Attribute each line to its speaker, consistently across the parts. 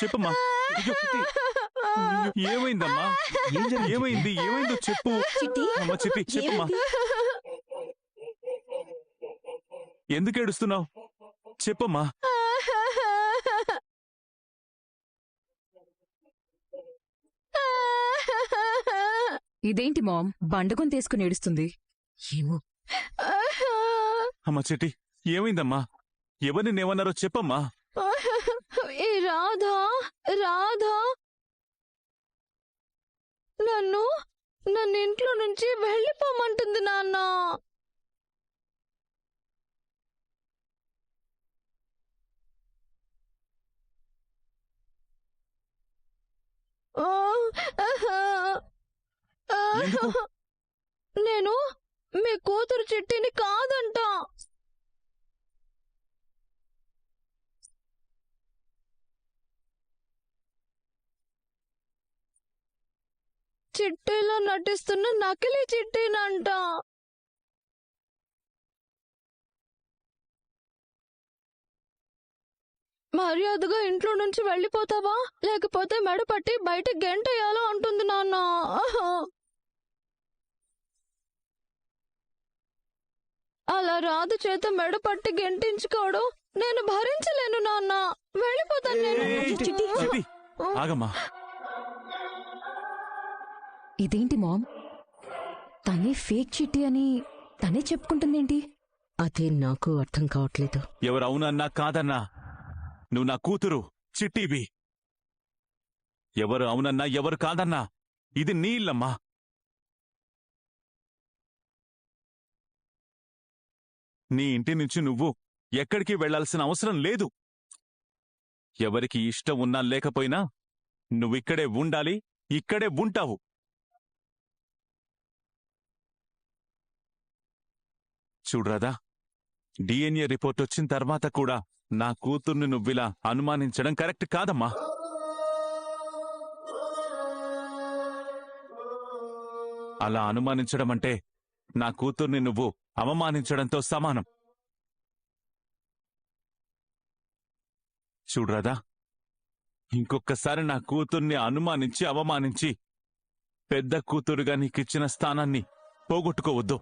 Speaker 1: చెప్పమ్మా. ఏమైందమ్మా? ఏమైంది? ఏమైందో చెప్పు అమ్మా. చెప్పమ్మా. ఎందుకు ఏడుస్తున్నావు? చెప్పమ్మా.
Speaker 2: ఇదేంటి మామ్, బండకొని తీసుకుని ఏడుస్తుంది?
Speaker 3: ఏమో.
Speaker 1: అమ్మా చిట్టి, ఏమైందమ్మా? ఎవరిని నేమన్నారో చెప్పమ్మా.
Speaker 4: ఏ రాధా నన్ను ఇంట్లో నుంచి వెళ్ళిపోమంటుంది నాన్న. నేను మీ కూతురు చిట్టిని కాదంట. చిట్టిలో నటిస్తున్న నకిలీ చిట్టినంట. మర్యాదగా ఇంట్లో నుంచి వెళ్ళిపోతావా, లేకపోతే మెడ పట్టి బయట గెంటేయాలో అంటుంది నాన్న. అలా రాదు చేత మెడ పట్టి గెంటించుకోవడం నేను భరించలేను నాన్న. వెళ్ళిపోతాను నేను.
Speaker 1: ఆగమ్మా.
Speaker 2: ఇదేంటి మామ్, తనే ఫేక్ చిట్టి అని తనే చెప్పుకుంటుందేంటి?
Speaker 3: అదే నాకు అర్థం కావట్లేదు.
Speaker 1: ఎవరు అవునన్నా కాదన్నా నువ్వు నా కూతురు చిట్టివి. ఎవరు అవునన్నా ఎవరు కాదన్నా ఇది నీ ఇల్లమ్మా. నీ ఇంటి నుంచి నువ్వు ఎక్కడికి వెళ్లాల్సిన అవసరం లేదు. ఎవరికి ఇష్టం ఉన్నా లేకపోయినా నువ్విక్కడే ఉండాలి, ఇక్కడే ఉంటావు. చూడరాదా, డిఎన్ఏ రిపోర్ట్ వచ్చిన తర్వాత కూడా నా కూతుర్ని నువ్విలా అనుమానించడం కరెక్ట్ కాదమ్మా. అలా అనుమానించడం అంటే నా కూతుర్ని నువ్వు అవమానించడంతో సమానం. చూడరాదా, ఇంకొక్కసారి నా కూతుర్ని అనుమానించి అవమానించి పెద్ద కూతురుగా నీకిచ్చిన స్థానాన్ని పోగొట్టుకోవద్దు.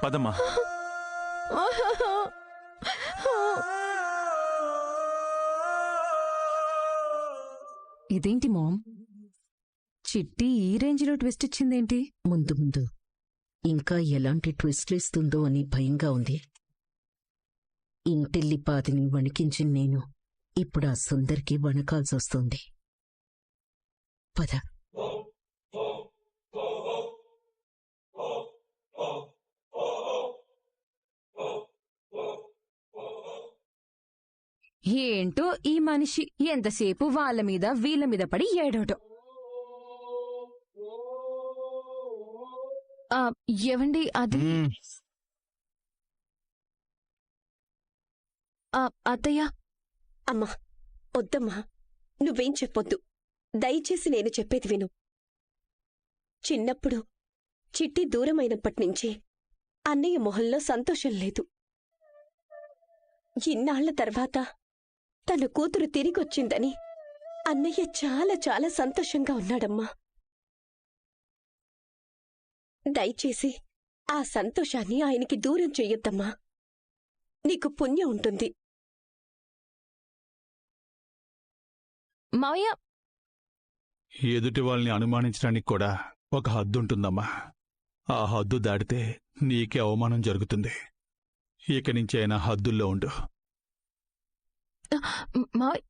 Speaker 1: పదమ్మా.
Speaker 2: ఇదేంటి మామ్, చిట్టి ఈ రేంజ్లో ట్విస్ట్ ఇచ్చిందేంటి?
Speaker 3: ముందు ముందు ఇంకా ఎలాంటి ట్విస్ట్లు ఇస్తుందో అని భయంగా ఉంది. ఇంటిల్లిపాదిని వణికించిన నేను ఇప్పుడు ఆ సుందరికి వణకాల్సొస్తుంది. పద.
Speaker 2: ఏంటో ఈ మనిషి ఎంతసేపు వాళ్ళ మీద వీళ్ళ మీద పడి ఏడవటం. ఏవండి అది అత్తయ్య.
Speaker 5: అమ్మా వద్దమ్మా, నువ్వేం చెప్పొద్దు. దయచేసి నేను చెప్పేది విను. చిన్నప్పుడు చిట్టి దూరమైనప్పటినుంచి అన్నయ్య మొహంలో సంతోషం లేదు. ఇన్నాళ్ల తర్వాత తన కూతురు తిరిగొచ్చిందని అన్నయ్య చాలా చాలా సంతోషంగా ఉన్నాడమ్మా. దయచేసి ఆ సంతోషాన్ని ఆయనకి దూరం చెయ్యొద్దమ్మా. నీకు పుణ్యం ఉంటుంది.
Speaker 2: మావయ్య,
Speaker 6: ఎదుటి వాళ్ళని అనుమానించడానికి కూడా ఒక హద్దుంటుందమ్మా. ఆ హద్దు దాటితే నీకే అవమానం జరుగుతుంది. ఇక నుంచైనా హద్దుల్లో ఉండు.
Speaker 2: మావయ్య,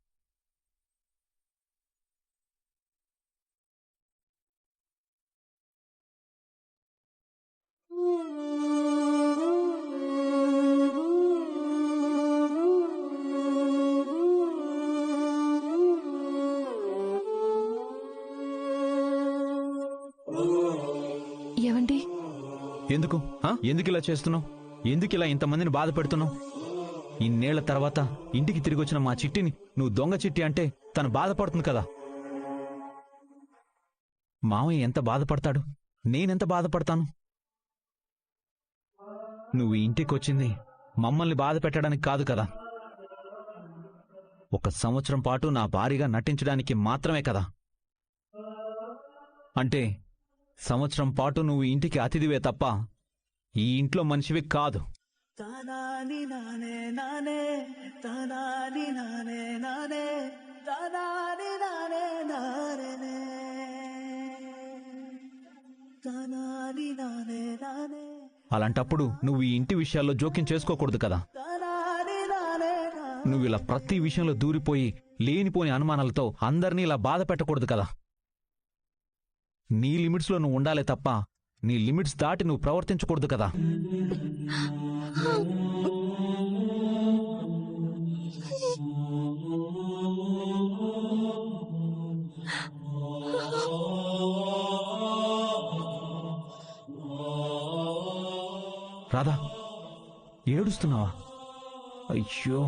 Speaker 2: ఏవండి
Speaker 7: ఎందుకు ఇలా చేస్తున్నావు? ఎందుకు ఇలా ఇంతమందిని బాధ పెడుతున్నావు? ఇన్నేళ్ల తర్వాత ఇంటికి తిరిగొచ్చిన మా చిట్టిని నువ్వు దొంగ చిట్టి అంటే తను బాధపడుతుంది కదా. మావయ్య ఎంత బాధపడతాడు, నేనెంత బాధపడతాను. నువ్వు ఇంటికొచ్చింది మమ్మల్ని బాధ పెట్టడానికి కాదు కదా. 1 సంవత్సరం పాటు నా భార్యగా నటించడానికి మాత్రమే కదా. అంటే సంవత్సరం పాటు నువ్వు ఇంటికి అతిథివే తప్ప ఈ ఇంట్లో మనిషివి కాదు. అలాంటప్పుడు నువ్వు ఈ ఇంటి విషయాల్లో జోక్యం చేసుకోకూడదు కదా. నువ్వు ఇలా ప్రతి విషయంలో దూరిపోయి లేనిపోని అనుమానాలతో అందరినీ ఇలా బాధ పెట్టకూడదు కదా. నీ లిమిట్స్లో నువ్వు ఉండాలే తప్ప నీ లిమిట్స్ దాటి నువ్వు ప్రవర్తించకూడదు కదా. రాధా, ఏడుస్తున్నావా? అయ్యో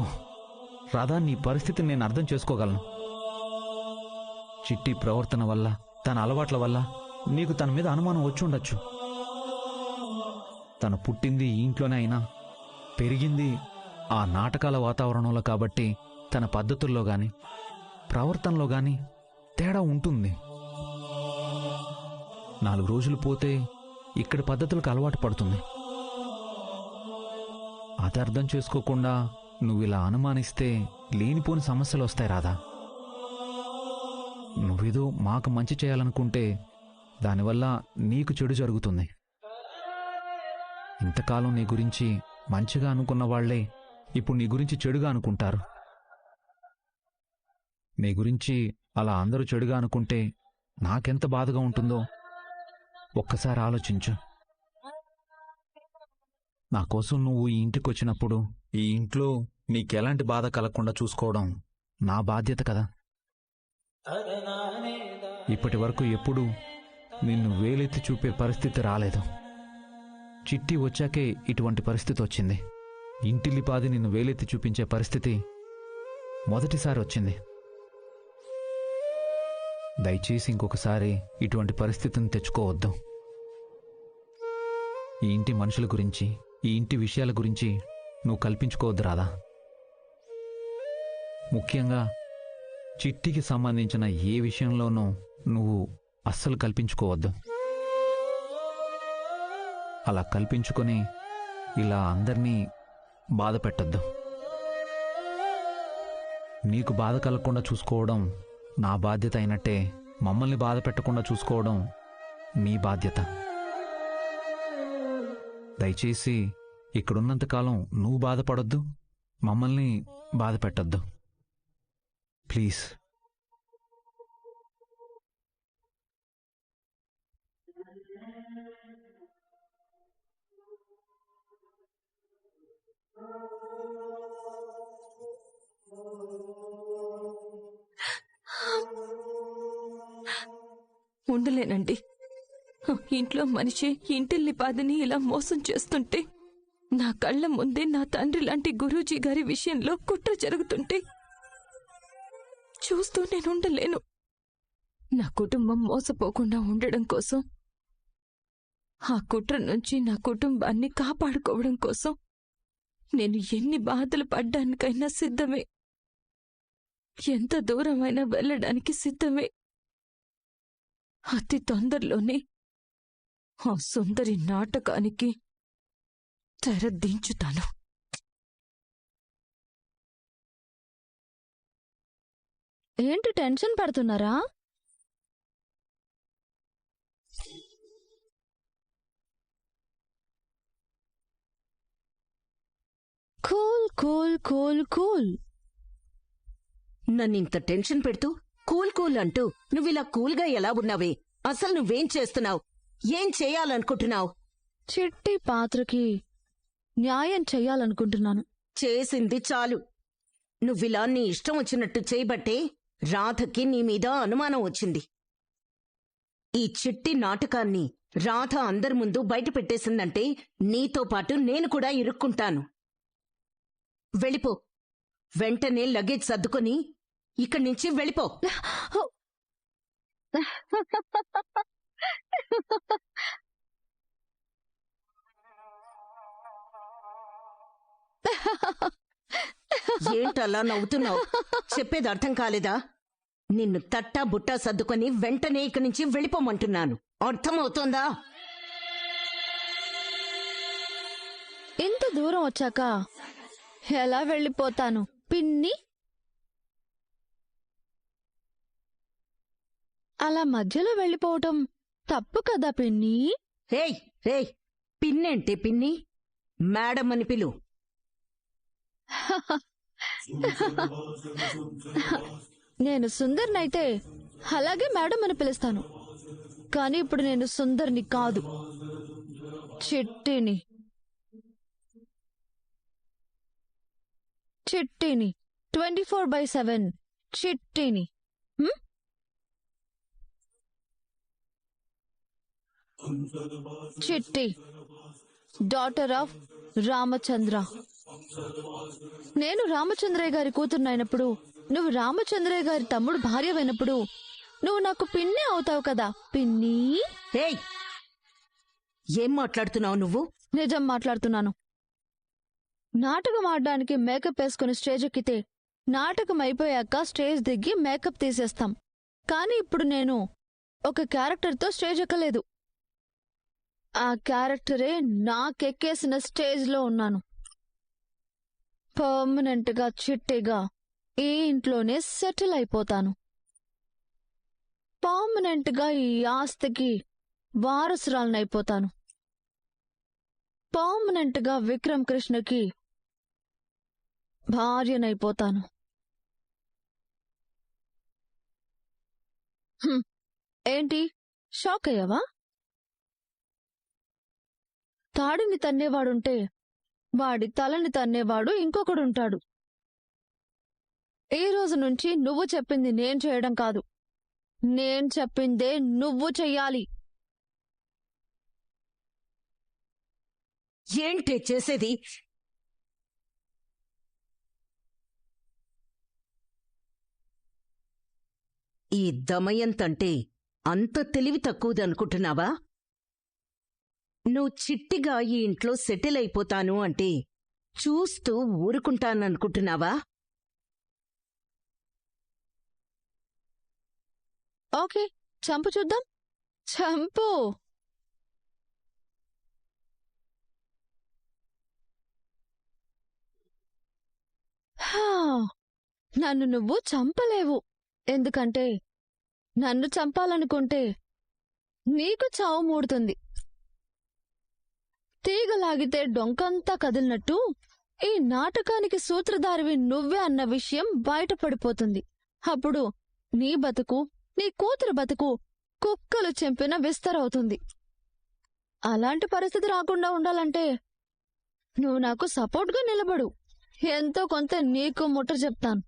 Speaker 7: రాధా, నీ పరిస్థితిని నేను అర్థం చేసుకోగలను. చిట్టి ప్రవర్తన వల్ల, తన అలవాట్ల వల్ల నీకు తన మీద అనుమానం వచ్చి ఉండొచ్చు. తను పుట్టింది ఈ ఇంట్లోనే అయినా పెరిగింది ఆ నాటకాల వాతావరణంలో కాబట్టి తన పద్ధతుల్లో గాని ప్రవర్తనలో గాని తేడా ఉంటుంది. 4 రోజులు పోతే ఇక్కడి పద్ధతులకు అలవాటు పడుతుంది. అది అర్థం చేసుకోకుండా నువ్వు ఇలా అనుమానిస్తే లేనిపోని సమస్యలు వస్తాయి రాధా. నువ్వేదో మాకు మంచి చేయాలనుకుంటే దానివల్ల నీకు చెడు జరుగుతుంది. ఇంతకాలం నీ గురించి మంచిగా అనుకున్న వాళ్లే ఇప్పుడు నీ గురించి చెడుగా అనుకుంటారు. నీ గురించి అలా అందరూ చెడుగా అనుకుంటే నాకెంత బాధగా ఉంటుందో ఒక్కసారి ఆలోచించు. నా కోసం నువ్వు ఈ ఇంటికొచ్చినప్పుడు ఈ ఇంట్లో నీకెలాంటి బాధ కలగకుండా చూసుకోవడం నా బాధ్యత కదా. ఇప్పటి వరకు ఎప్పుడూ నిన్ను వేలెత్తి చూపే పరిస్థితి రాలేదు. చిట్టి వచ్చాకే ఇటువంటి పరిస్థితి వచ్చింది. ఇంటిల్లిపాది నిన్ను వేలెత్తి చూపించే పరిస్థితి మొదటిసారి వచ్చింది. దయచేసి ఇంకొకసారి ఇటువంటి పరిస్థితిని తెచ్చుకోవద్దు. ఈ ఇంటి మనుషుల గురించి, ఈ ఇంటి విషయాల గురించి నువ్వు కల్పించుకోవద్దు రాదా. ముఖ్యంగా చిట్టికి సంబంధించిన ఏ విషయంలోనూ నువ్వు అస్సలు కల్పించుకోవద్దు. అలా కల్పించుకొని ఇలా అందరినీ బాధ పెట్టద్దు. నీకు బాధ కలగకుండా చూసుకోవడం నా బాధ్యత అయినట్టే మమ్మల్ని బాధ పెట్టకుండా చూసుకోవడం మీ బాధ్యత. దయచేసి ఇక్కడున్నంతకాలం నువ్వు బాధపడొద్దు, మమ్మల్ని బాధ పెట్టద్దు ప్లీజ్.
Speaker 2: ఉండలేనండి. ఇంట్లో మనిషి ఇంటిల్లిపాదిని ఇలా మోసం చేస్తుంటే, నా కళ్ళ ముందే నా తండ్రి లాంటి గురూజీ గారి విషయంలో కుట్ర జరుగుతుంటే చూస్తూ నేను ఉండలేను. నా కుటుంబం మోసపోకుండా ఉండడం కోసం, ఆ కుట్ర నుంచి నా కుటుంబాన్ని కాపాడుకోవడం కోసం నేను ఎన్ని బాధలు పడ్డానికైనా సిద్ధమే. ఎంత దూరమైనా వెళ్ళడానికి సిద్ధమే. అతి తొందరలోనే ఆ సుందరి నాటకానికి తెర దించుతాను.
Speaker 4: ఏంటి టెన్షన్ పడుతున్నారా? Cool cool cool cool.
Speaker 3: నన్నింత టెన్షన్ పెడుతూ కూల్ కూల్ అంటూ నువ్విలా కూల్గా ఎలా ఉన్నావే? అసలు నువ్వేం చేస్తున్నావు? ఏం చేయాలనుకుంటున్నావు?
Speaker 4: చిట్టి పాత్రకి న్యాయం చెయ్యాలనుకుంటున్నాను.
Speaker 3: చేసింది చాలు. నువ్విలా నీ ఇష్టం వచ్చినట్టు చేయబట్టే రాధకి నీ మీద అనుమానం వచ్చింది. ఈ చిట్టి నాటకాన్ని రాధ అందరి ముందు బయట పెట్టేసిందంటే నీతో పాటు నేను కూడా ఇరుక్కుంటాను. వెళ్ళిపో. వెంటనే లగేజ్ సర్దుకొని ఇక్కడి నుంచి వెళ్ళిపో. ఏంటలా నవ్వుతున్నావు? చెప్పేది అర్థం కాలేదా? నిన్ను తట్టా బుట్టా సర్దుకొని వెంటనే ఇక్కడి నుంచి వెళ్ళిపోమంటున్నాను. అర్థమవుతోందా?
Speaker 4: ఇంత దూరం వచ్చాక ఎలా వెళ్ళిపోతాను పిన్ని? అలా మధ్యలో వెళ్ళిపోవటం తప్పు కదా పిన్ని.
Speaker 3: హేయ్ హేయ్, పిన్నేంటి పిన్ని? మేడం అని పిలు.
Speaker 4: నేను సుందర్నైతే అలాగే మేడం అని పిలుస్తాను. కానీ ఇప్పుడు నేను సుందర్ని కాదు, చిట్టిని. చిట్టిని 24/7 చిట్టిని. చిట్టి, డాటర్ ఆఫ్ రామచంద్ర. నేను రామచంద్రయ్య గారి కూతురునైనప్పుడు, నువ్వు రామచంద్రయ్య గారి తమ్ముడు భార్యవైనప్పుడు నువ్వు నాకు పిన్ని అవుతావు కదా పిన్ని.
Speaker 3: హేయ్, ఏం మాట్లాడుతున్నావు నువ్వు?
Speaker 4: నిజం మాట్లాడుతున్నాను. నాటకం ఆడడానికి మేకప్ వేసుకుని స్టేజ్ ఎక్కితే నాటకం అయిపోయాక స్టేజ్ దిగి మేకప్ తీసేస్తాం. కానీ ఇప్పుడు నేను ఒక క్యారెక్టర్తో స్టేజ్ ఎక్కలేదు. ఆ క్యారెక్టరే నాకెక్కేసిన స్టేజ్లో ఉన్నాను. పర్మనెంట్గా చిట్టిగా ఈ ఇంట్లోనే సెటిల్ అయిపోతాను. పర్మనెంట్గా ఈ ఆస్తికి వారసురాలనైపోతాను. పర్మనెంట్గా విక్రమ్ కృష్ణకి భార్యనైపోతాను. ఏంటి, షాక్ అయ్యావా? తాడిని తన్నేవాడుంటే వాడి తలని తన్నేవాడు ఇంకొకడుంటాడు. ఈ రోజు నుంచి నువ్వు చెప్పింది నేను చేయడం కాదు, నేను చెప్పిందే నువ్వు చెయ్యాలి.
Speaker 3: ఏంటి చేసేది? ఈ దమయంతంటే అంత తెలివి తక్కువది అనుకుంటున్నావా? నువ్వు చిట్టిగా ఈ ఇంట్లో సెటిల్ అయిపోతాను అంటే చూస్తూ ఊరుకుంటాననుకుంటున్నావా?
Speaker 4: ఓకే, చంపు చూద్దాం. చంపు. నన్ను నువ్వు చంపలేవు. ఎందుకంటే నన్ను చంపాలనుకుంటే నీకు చావు మూడుతుంది. తీగలాగితే డొంకంతా కదిలినట్టు ఈ నాటకానికి సూత్రధారివి నువ్వే అన్న విషయం బయటపడిపోతుంది. అప్పుడు నీ బతుకు, నీ కూతురు బతుకు కుక్కలు చెంపిన విస్తరవుతుంది. అలాంటి పరిస్థితి రాకుండా ఉండాలంటే నువ్వు నాకు సపోర్ట్గా నిలబడు. ఎంతో కొంత నీకు ముట్ట చెప్తాను.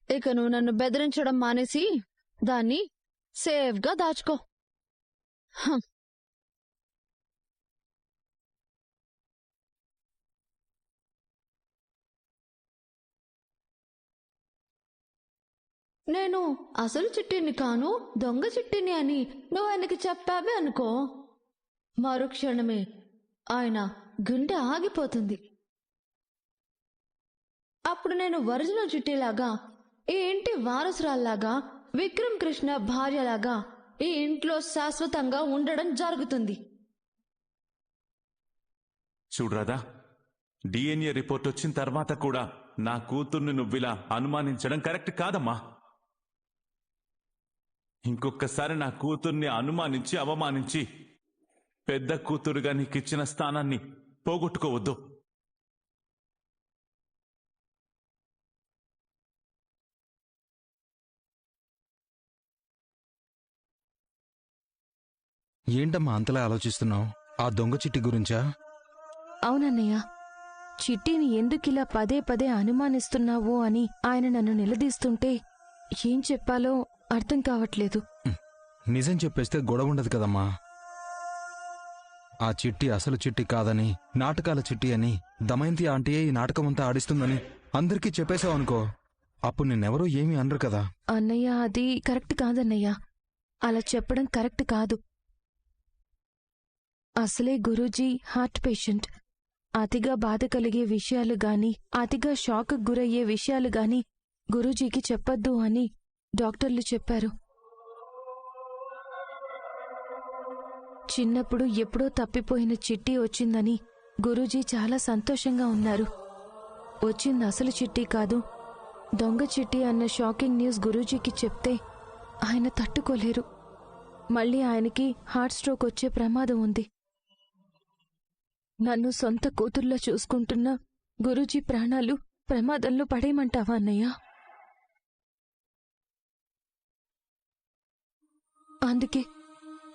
Speaker 4: ఇక నువ్వు నన్ను బెదిరించడం మానేసి దాన్ని సేఫ్గా దాచుకో. నేను అసలు చిట్టిని కాను, దొంగ చిట్టిని అని నువ్వు ఆయనకి చెప్పావే అనుకో, మరుక్షణమే ఆయన గుండె ఆగిపోతుంది. అప్పుడు నేను ఒరిజినల్ చిట్టిలాగా, ఈ ఇంటి వారసురాల్లాగా, విక్రమ్ కృష్ణ భార్యలాగా ఈ ఇంట్లో శాశ్వతంగా ఉండడం జరుగుతుంది.
Speaker 1: చూడరాదా, డిఎన్ఏ రిపోర్ట్ వచ్చిన తర్వాత కూడా నా కూతుర్ని నువ్విలా అనుమానించడం కరెక్ట్ కాదమ్మా. ఇంకొకసారి నా కూతుర్ని అనుమానించి అవమానించి పెద్ద కూతురుగా నీకిచ్చిన స్థానాన్ని పోగొట్టుకోవద్దు.
Speaker 8: ఏంటమ్మా అంతలా ఆలోచిస్తున్నావు? ఆ దొంగ చిట్టి గురించా?
Speaker 2: అవునన్నయ్య, చిట్టిని ఎందుకిలా పదే పదే అనుమానిస్తున్నావు అని ఆయన నన్ను నిలదీస్తుంటే ఏం చెప్పాలో అర్థం కావట్లేదు.
Speaker 8: నిజం చెప్పేస్తే గొడవ ఉండదు కదమ్మా. ఆ చిట్టి అసలు చిట్టి కాదని, నాటకాల చిట్టి అని, దమయంతి ఆంటీయే ఈ నాటకమంతా ఆడిస్తుందని అందరికీ చెప్పేశావు అనుకో, అప్పుడు నిన్నెవరూ ఏమీ అనరు కదా.
Speaker 2: అన్నయ్య, అది కరెక్ట్ కాదన్నయ్య. అలా చెప్పడం కరెక్ట్ కాదు. అసలే గురూజీ హార్ట్ పేషెంట్. అతిగా బాధ కలిగే విషయాలు గాని, అతిగా షాక్ గురయ్యే విషయాలు గాని గురూజీకి చెప్పొద్దు అని డాక్టర్లు చెప్పారు. చిన్నప్పుడు ఎప్పుడో తప్పిపోయిన చిట్టి వచ్చిందని గురూజీ చాలా సంతోషంగా ఉన్నారు. వచ్చింది అసలు చిట్టి కాదు, దొంగ చిట్టి అన్న షాకింగ్ న్యూస్ గురూజీకి చెప్తే ఆయన తట్టుకోలేరు. మళ్ళీ ఆయనకి హార్ట్ స్ట్రోక్ వచ్చే ప్రమాదం ఉంది. నన్ను సొంత కూతుర్లా చూసుకుంటున్న గురూజీ ప్రాణాలు ప్రమాదంలో పడేయమంటావా అన్నయ్య? అందుకే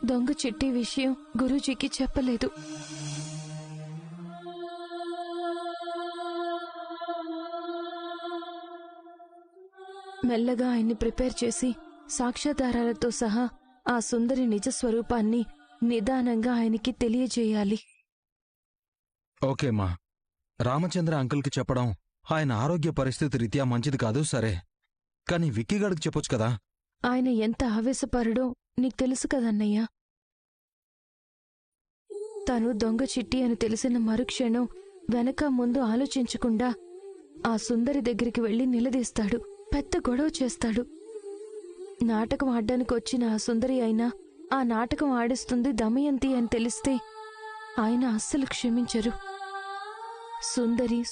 Speaker 2: దొంగ చిట్టి విషయం గురూజీకి చెప్పలేదు. మెల్లగా ఆయన్ని ప్రిపేర్ చేసి సాక్ష్యాధారాలతో సహా ఆ సుందరి నిజస్వరూపాన్ని నిదానంగా ఆయనకి తెలియజేయాలి.
Speaker 8: ఓకే మా, రామచంద్ర అంకుల్కి చెప్పడం ఆయన ఆరోగ్య పరిస్థితి రీత్యా మంచిది కాదు సరే, కానీ విక్కీగాడికి చెప్పొచ్చు కదా.
Speaker 2: ఆయన ఎంత ఆవేశపరుడో నీకు తెలుసు కదన్నయ్యా. తను దొంగ చిట్టి అని తెలిసిన మరుక్షణం వెనక ముందు ఆలోచించకుండా ఆ సుందరి దగ్గరికి వెళ్లి నిలదీస్తాడు, పెద్ద గొడవ చేస్తాడు. నాటకం ఆడ్డానికి వచ్చిన ఆ సుందరి అయినా ఆ నాటకం ఆడిస్తుంది దమయంతి అని తెలిస్తే ఆయన అస్సలు క్షమించరు.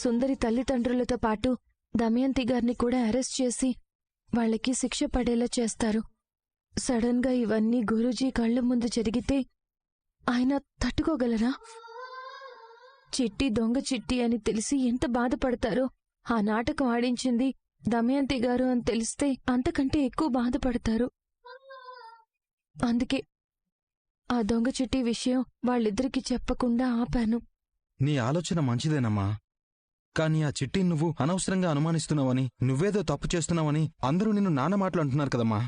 Speaker 2: సుందరి తల్లిదండ్రులతో పాటు దమయంతి గారిని కూడా అరెస్ట్ చేసి వాళ్ళకి శిక్ష పడేలా చేస్తారు. సడన్ గా ఇవన్నీ గురూజీ కళ్ల ముందు జరిగితే ఆయన తట్టుకోగలరా? చిట్టి దొంగ చిట్టి అని తెలిసి ఎంత బాధపడతారో, ఆ నాటకం ఆడించింది దమయంతి గారు అని తెలిస్తే అంతకంటే ఎక్కువ బాధపడతారు. అందుకే ఆ దొంగ చిట్టి విషయం వాళ్ళిద్దరికీ చెప్పకుండా ఆపాను.
Speaker 8: నీ ఆలోచన మంచిదేనమ్మా, కానీ ఆ చిట్టిని నువ్వు అనవసరంగా అనుమానిస్తున్నావని, నువ్వేదో తప్పు చేస్తున్నావని అందరూ నిన్ను నాన్న మాటలు అంటున్నారు కదమ్మా.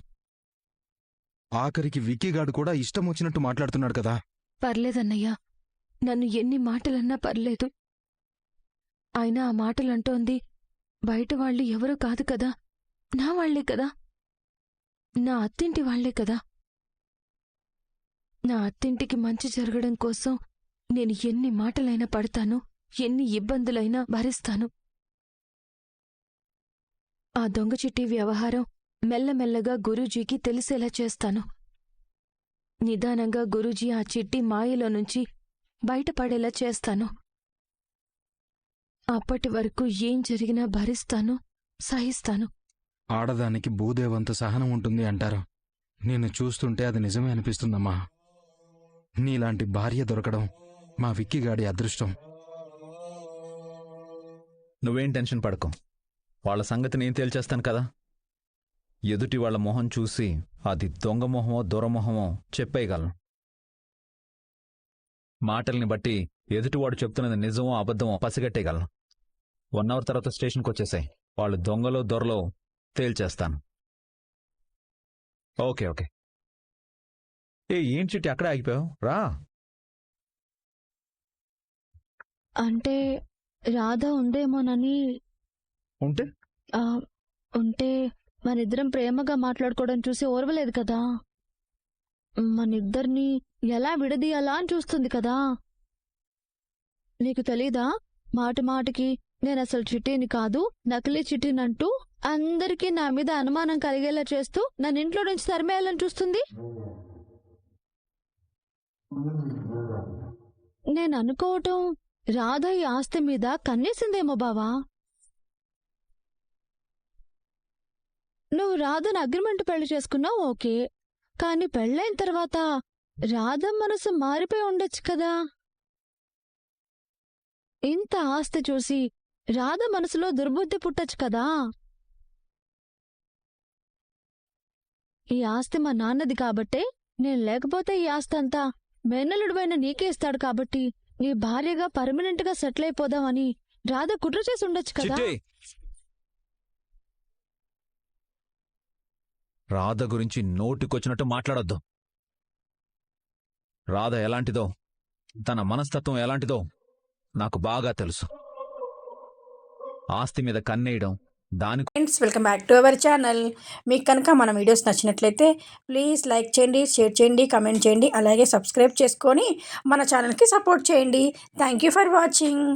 Speaker 8: ఆఖరికి విక్కీగాడు కూడా ఇష్టం వచ్చినట్టు మాట్లాడుతున్నాడు కదా.
Speaker 2: పర్లేదన్నయ్యా, నన్ను ఎన్ని మాటలన్నా పర్లేదు. అయినా ఆ మాటలంటోంది బయట వాళ్ళు ఎవరూ కాదు కదా, నా వాళ్లే కదా, నా అత్తింటి వాళ్లే కదా. నా అత్తింటికి మంచి జరగడం కోసం నేను ఎన్ని మాటలైనా పడతాను, ఎన్ని ఇబ్బందులైనా భరిస్తాను. ఆ దొంగ చిట్టి వ్యవహారం మెల్లమెల్లగా గురూజీకి తెలిసేలా చేస్తాను. నిదానంగా గురూజీ ఆ చిట్టి మాయలో నుంచి బయటపడేలా చేస్తాను. అప్పటి వరకు ఏం జరిగినా భరిస్తాను, సహిస్తాను.
Speaker 8: ఆడదానికి భూదేవంత సహనం ఉంటుంది అంటారు. నిన్ను చూస్తుంటే అది నిజమే అనిపిస్తుందమ్మా. నీలాంటి భార్య దొరకడం మా విక్కీగాడి అదృష్టం.
Speaker 7: నువ్వేం టెన్షన్ పడకు, వాళ్ళ సంగతి నేను తేల్చేస్తాను కదా. ఎదుటి వాళ్ల మొహం చూసి అది దొంగ మొహమో దొరమొహమో చెప్పేయగలను. మాటల్ని బట్టి ఎదుటివాడు చెప్తున్నది నిజమో అబద్ధమో పసిగట్టేయగలను. 1 అవర్ తర్వాత స్టేషన్కి వచ్చేసాయి, వాళ్ళు దొంగలో దొరలో తేల్చేస్తాను. Okay okay. ఏం చిట్టి అక్కడే ఆగిపోయావు, రా.
Speaker 4: అంటే రాధ ఉందేమోనని.
Speaker 7: ఉంటే
Speaker 4: ఉంటే మనిద్దరం ప్రేమగా మాట్లాడుకోవడం చూసి ఓర్వలేదు కదా. మనిద్దరినీ ఎలా విడదీయాలా అని చూస్తుంది కదా. నీకు తెలీదా, మాటి మాటికి నేనసలు చిట్టిని కాదు, నకిలీ చిట్టినంటూ అందరికీ నా మీద అనుమానం కలిగేలా చేస్తూ నన్ను ఇంట్లో నుంచి తరిమేయాలని చూస్తుంది. నేను అనుకోవటం రాధ ఈ ఆస్తి మీద కన్నేసిందేమో బావా. నువ్వు రాధను అగ్రిమెంట్ పెళ్లి చేసుకున్నావు ఓకే, కాని పెళ్ళైన తర్వాత రాధ మనసు మారిపోయి ఉండొచ్చు కదా. ఇంత ఆస్తి చూసి రాధ మనసులో దుర్బుద్ధి పుట్టచ్చు కదా. ఈ ఆస్తి మా నాన్నది కాబట్టే, నేను లేకపోతే ఈ ఆస్తి అంతా మేనల్లుడువైన నీకే ఇస్తాడు కాబట్టి నీ భార్యగా పర్మనెంట్ గా సెటిల్ అయిపోదామని రాధ కుట్ర చేసి ఉండొచ్చు కదా.
Speaker 7: రాధ గురించి నోటికొచ్చినట్టు మాట్లాడొద్దు. రాధ ఎలాంటిదో, తన మనస్తత్వం ఎలాంటిదో నాకు బాగా తెలుసు. ఆస్తి మీద కన్నేయడం, దాని
Speaker 9: friends, welcome back to our channel. మీకు కనుక మన వీడియోస్ నచ్చినట్లయితే ప్లీజ్ లైక్ చేయండి, షేర్ చేయండి, కమెంట్ చేయండి, అలాగే సబ్స్క్రైబ్ చేసుకొని మన ఛానల్కి సపోర్ట్ చేయండి. Thank you for watching.